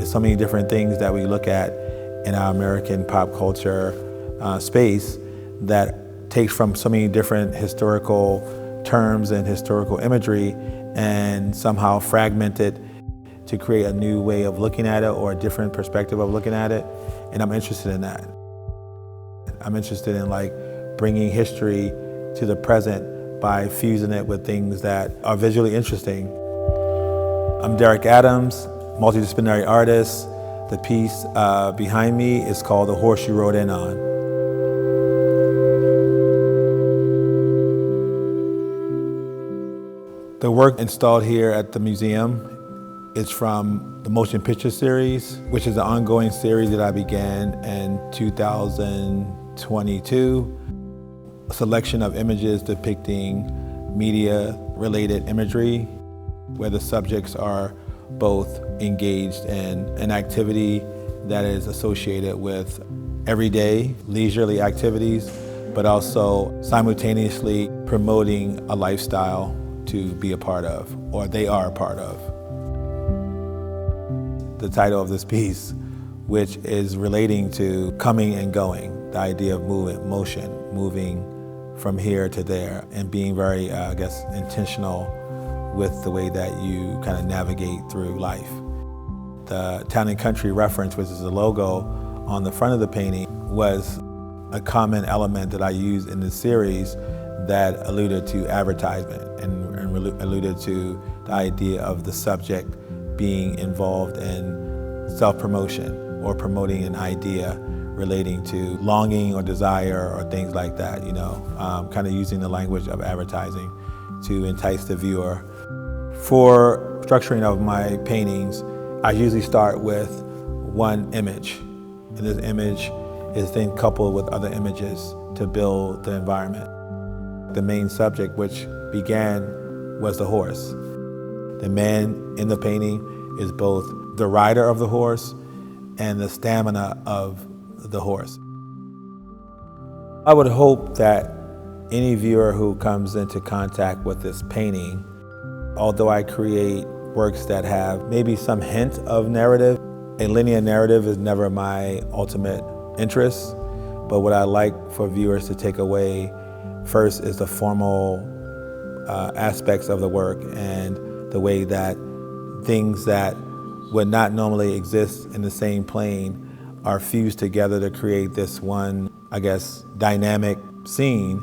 There's so many different things that we look at in our American pop culture space that takes from so many different historical terms and historical imagery and somehow fragment it to create a new way of looking at it or a different perspective of looking at it. And I'm interested in that. I'm interested in bringing history to the present by fusing it with things that are visually interesting. I'm Derrick Adams, multidisciplinary artist. The piece behind me is called The Horse You Rode In On. The work installed here at the museum is from the motion picture series, which is an ongoing series that I began in 2022. A selection of images depicting media-related imagery, where the subjects are both engaged in an activity that is associated with everyday leisurely activities, but also simultaneously promoting a lifestyle to be a part of, or they are a part of. The title of this piece, which is relating to coming and going, the idea of movement, motion, moving from here to there, and being very, intentional with the way that you kind of navigate through life. The Town and Country reference, which is the logo on the front of the painting, was a common element that I used in the series that alluded to advertisement and alluded to the idea of the subject being involved in self-promotion or promoting an idea relating to longing or desire or things like that, kind of using the language of advertising to entice the viewer. For structuring of my paintings, I usually start with one image, and this image is then coupled with other images to build the environment. The main subject, which began, was the horse. The man in the painting is both the rider of the horse and the stamina of the horse. I would hope that any viewer who comes into contact with this painting, although I create works that have maybe some hint of narrative, a linear narrative is never my ultimate interest, but what I like for viewers to take away first is the formal aspects of the work and the way that things that would not normally exist in the same plane are fused together to create this one, dynamic scene